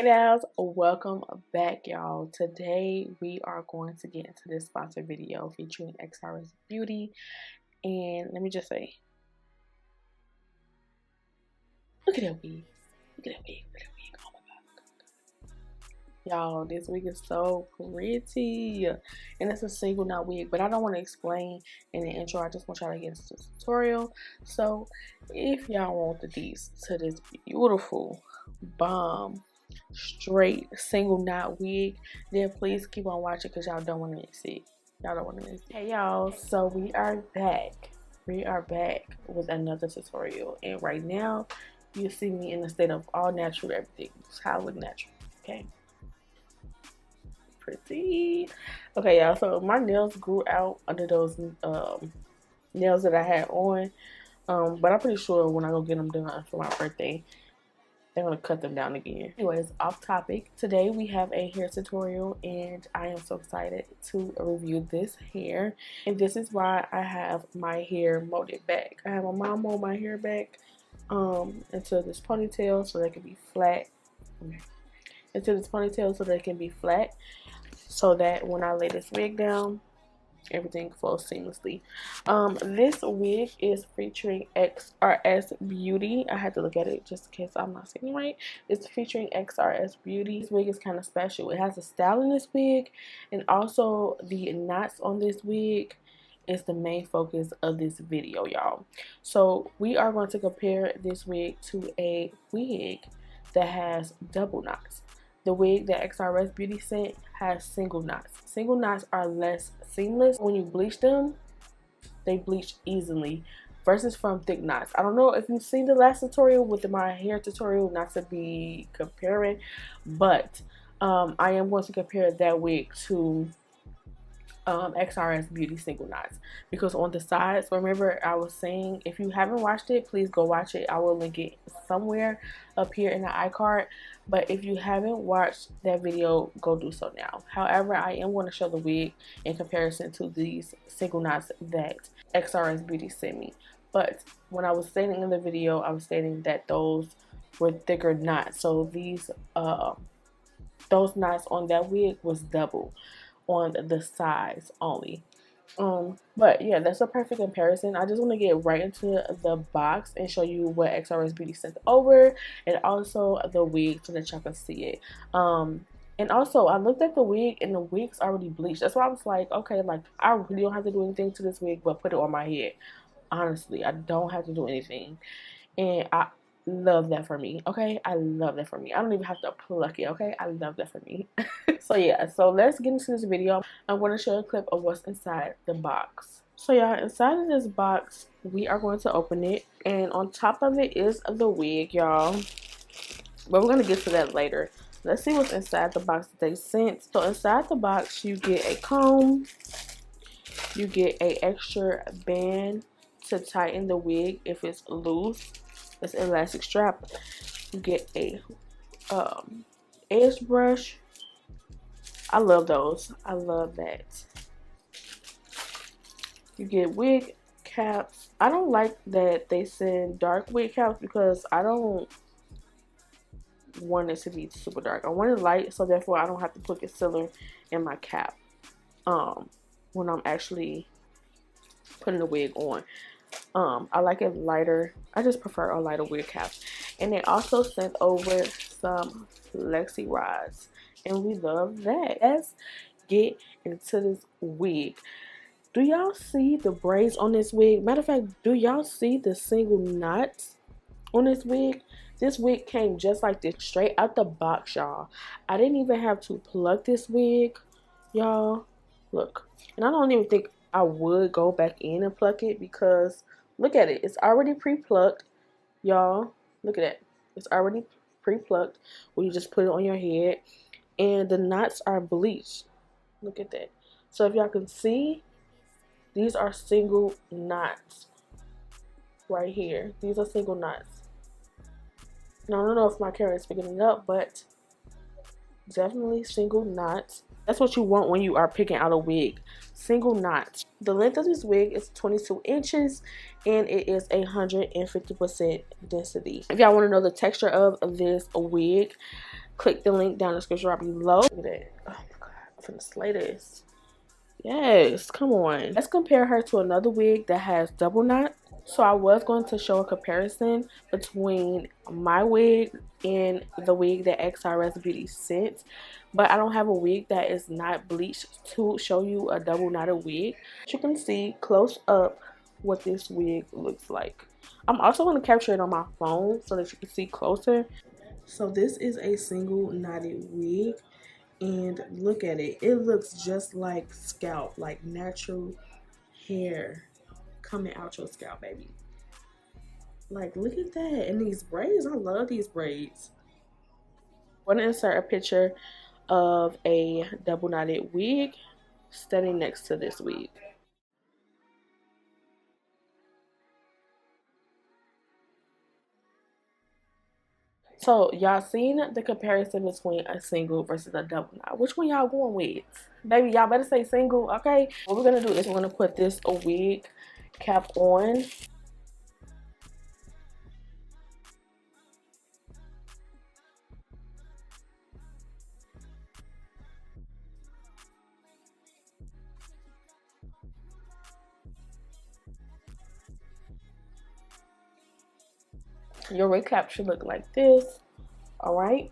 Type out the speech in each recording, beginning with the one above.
Hey guys, welcome back y'all. Today we are going to get into this sponsored video featuring Xrsbeauty, and let me just say, look at that wig, look at that wig, look at that wig, oh my god. Y'all, this wig is so pretty, and it's a single knot wig, but I don't want to explain in the intro. I just want y'all to get into this tutorial. So if y'all want the deets to this beautiful bomb straight single knot wig, then please keep on watching because y'all don't want to miss it. Y'all don't want to miss it. Hey y'all, so we are back with another tutorial, and right now you see me in a state of all natural everything. Just how I look natural. Okay, pretty. Okay y'all, so my nails grew out under those nails that I had on, but I'm pretty sure when I go get them done for my birthday, they're gonna cut them down again. Anyways, off topic. Today we have a hair tutorial, and I am so excited to review this hair. And this is why I have my hair molded back. I have my mom mold my hair back into this ponytail so they can be flat. Into this ponytail so they can be flat, so that when I lay this wig down, everything flows seamlessly. This wig is featuring Xrsbeauty. I had to look at it just in case I'm not saying it right. It's featuring Xrsbeauty. This wig is kind of special. It has a style in this wig, and also the knots on this wig is the main focus of this video, y'all. So we are going to compare this wig to a wig that has double knots. The wig that Xrsbeauty sent has single knots. Single knots are less seamless. When you bleach them, they bleach easily versus from thick knots. I don't know if you've seen the last tutorial with my hair tutorial, not to be comparing, but I am going to compare that wig to Xrsbeauty single knots, because on the sides, remember I was saying, if you haven't watched it, please go watch it. I will link it somewhere up here in the iCard, but if you haven't watched that video, go do so now. However, I am going to show the wig in comparison to these single knots that Xrsbeauty sent me. But when I was stating in the video, I was stating that those were thicker knots, so these those knots on that wig was double on the sides only. But yeah, that's a perfect comparison. I just want to get right into the box and show you what Xrsbeauty sent over, and also the wig so that y'all can see it. And also I looked at the wig, and the wig's already bleached. That's why I was like, okay, like I really don't have to do anything to this wig but put it on my head. Honestly, I don't have to do anything, and I love that for me. Okay, I love that for me. I don't even have to pluck it. Okay, I love that for me. So yeah, so let's get into this video. I'm going to show a clip of what's inside the box. So yeah, inside of this box, we are going to open it, and on top of it is the wig, y'all, but we're going to get to that later. Let's see what's inside the box that they sent. So inside the box, you get a comb, you get a extra band to tighten the wig if it's loose. It's an elastic strap. You get a edge brush. I love those. I love that. You get wig caps. I don't like that they send dark wig caps because I don't want it to be super dark. I want it light, so therefore I don't have to put concealer in my cap when I'm actually putting the wig on. I like it lighter. I just prefer a lighter wig cap. And they also sent over some flexi rods, and we love that. Let's get into this wig. Do y'all see the braids on this wig? Matter of fact, do y'all see the single knots on this wig? This wig came just like this, straight out the box, y'all. I didn't even have to pluck this wig, y'all. Look, and I don't even think I would go back in and pluck it, because look at it. It's already pre-plucked, y'all. Look at that. It's already pre-plucked, where you just put it on your head, and the knots are bleached. Look at that. So if y'all can see, these are single knots right here. These are single knots. Now I don't know if my camera is picking it up, but definitely single knots. That's what you want when you are picking out a wig. Single knots. The length of this wig is 22 inches, and it is 150% density. If y'all want to know the texture of this wig, click the link down in the description right below. Look at that. Oh my god, I'm finna slay this. Yes, come on. Let's compare her to another wig that has double knot. So I was going to show a comparison between my wig and the wig that Xrsbeauty sent, but I don't have a wig that is not bleached to show you a double knotted wig. You can see close up what this wig looks like. I'm also going to capture it on my phone so that you can see closer. So this is a single knotted wig, and look at it. It looks just like scalp, like natural hair coming out your scalp, baby. Like, look at that. And these braids, I love these braids. I'm gonna insert a picture of a double knotted wig standing next to this wig. So y'all seen the comparison between a single versus a double knot. Which one y'all going with? Baby, y'all better say single, okay? What we're gonna do is we're gonna put this wig cap on. Your wig cap should look like this. Alright.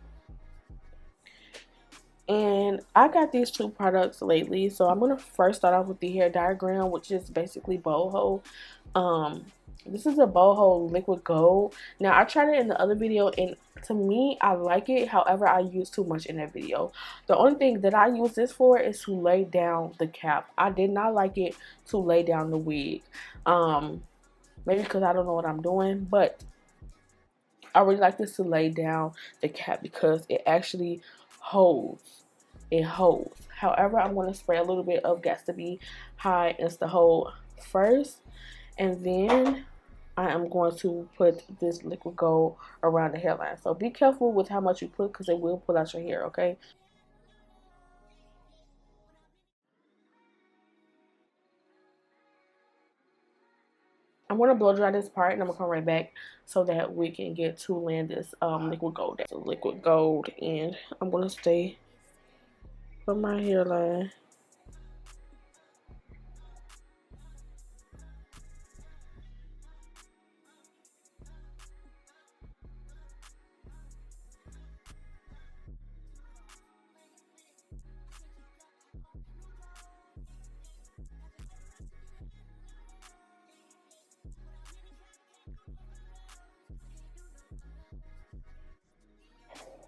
And I got these two products lately, so I'm gonna first start off with the hair diagram, which is basically boho. This is a boho liquid gold. Now I tried it in the other video, and to me I like it. However, I used too much in that video. The only thing that I use this for is to lay down the cap. I did not like it to lay down the wig. Maybe because I don't know what I'm doing, but I really like this to lay down the cap because it actually holds. It holds. However, I'm going to spray a little bit of Xrsbeauty High Insta Hold first, and then I am going to put this liquid gold around the hairline. So be careful with how much you put because it will pull out your hair, okay? I'm going to blow dry this part, and I'm going to come right back so that we can get to land this liquid gold. So liquid gold, and I'm going to stay from my hairline.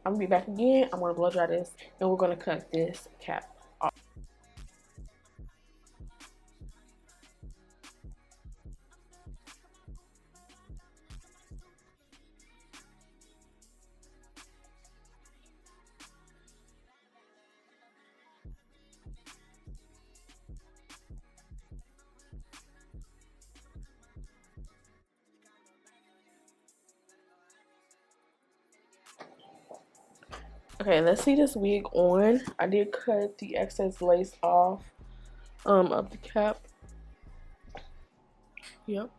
I'm gonna be back again. I'm gonna blow dry this, and we're gonna cut this cap off. Okay, let's see this wig on. I did cut the excess lace off of the cap. Yep.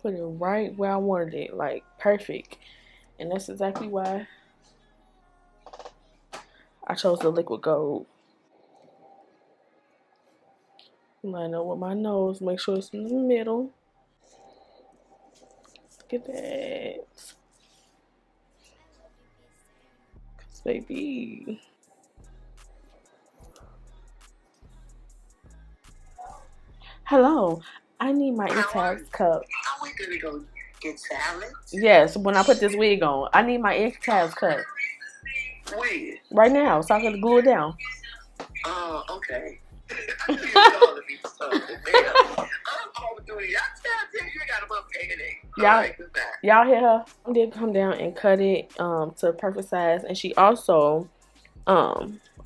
Put it right where I wanted it, like perfect. And that's exactly why I chose the liquid gold. Line up with my nose, make sure it's in the middle. Look at that. Baby. Hello, I need my X cup. Are we gonna go get salad? Yes, when I put this wig on, I need my X cut. When? Right now, so I can glue it down. Oh, okay. I knew you were calling me for something. I'm overdoing it. You got a up Y'all hear her? I did come down and cut it to perfect size, and she also I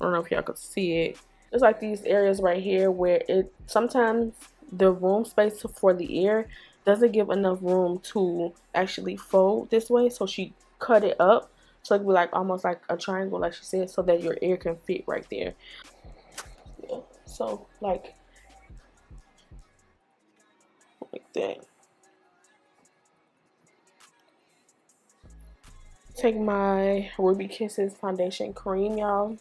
don't know if y'all could see it. There's like these areas right here where it sometimes the room space for the ear doesn't give enough room to actually fold this way, so she cut it up so it could be like almost like a triangle, like she said, so that your ear can fit right there. Yeah. So like that. Take my Ruby Kisses foundation cream, y'all.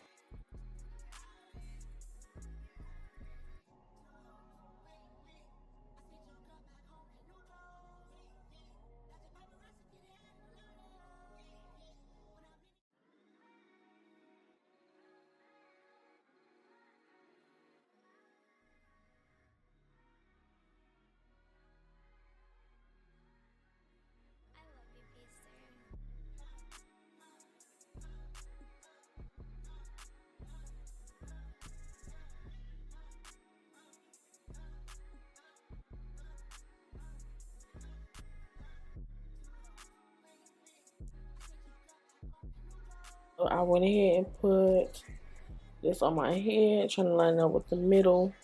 So I went ahead and put this on my head, trying to line up with the middle,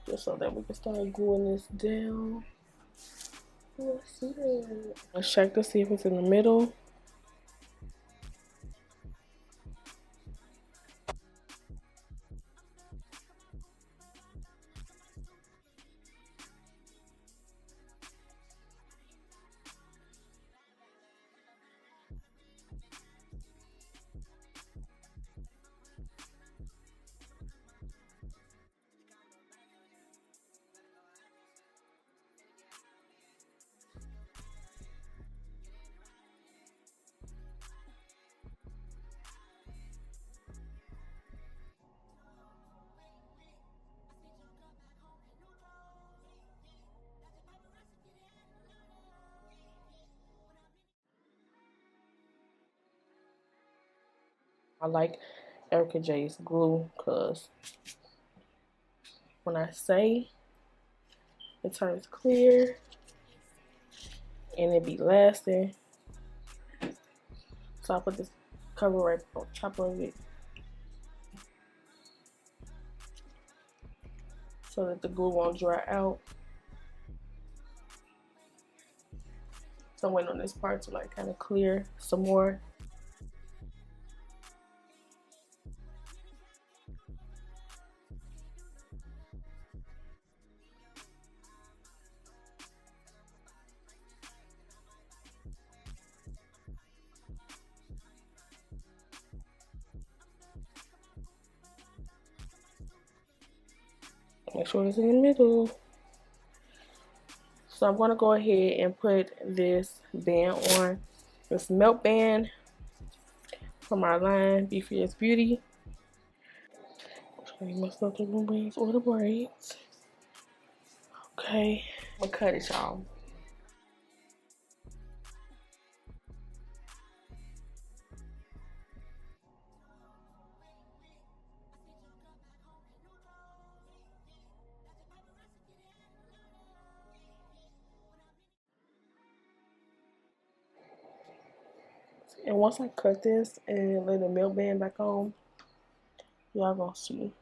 just so that we can start gluing this down. Let's check to see if it's in the middle. I like Erica J's glue because when I say it turns clear and it be lasting. So I put this cover right on top of it so that the glue won't dry out. So I'm waiting on this part to like kind of clear some more. Make sure it's in the middle. So I'm going to go ahead and put this band on. This melt band from our line, Beautyhair's Beauty. Trying to mess up the braids or the braids. Okay, I'm going to cut it, y'all. And once I cut this and lay the melt band back on, y'all gonna see.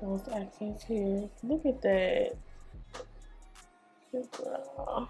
Those accents here. Look at that. Good girl.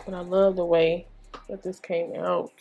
But I love the way that this came out.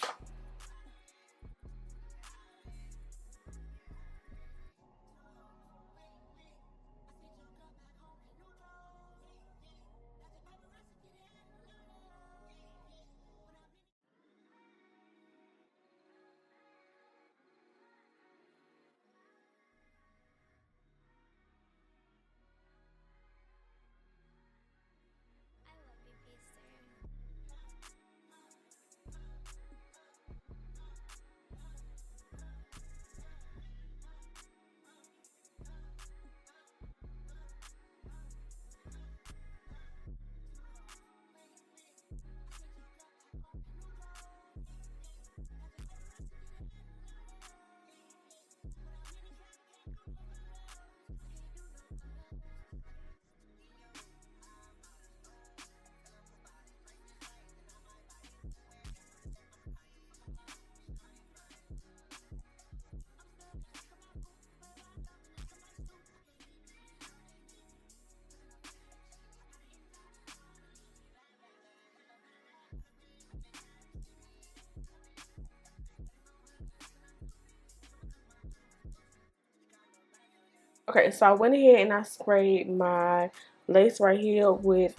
Okay, so I went ahead and I sprayed my lace right here with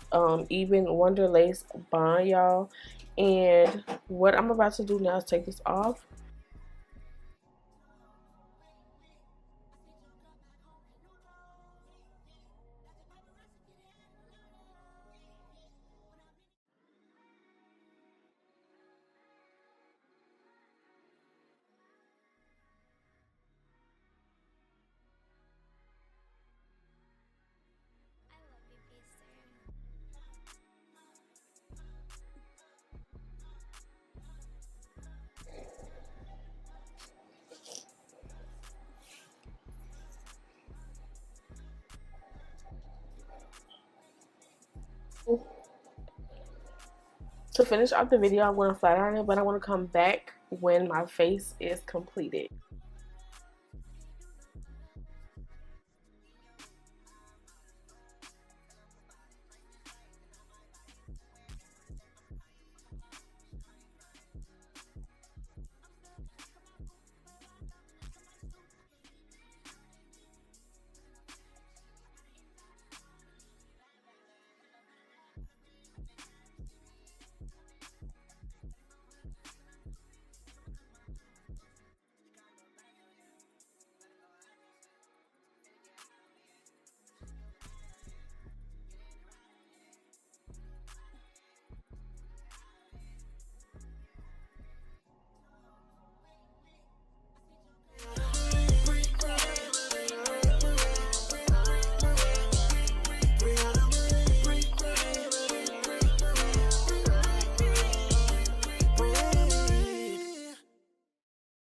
Even Wonder Lace Bond, y'all. And what I'm about to do now is take this off. To finish off the video, I'm going to flat iron it, but I want to come back when my face is completed.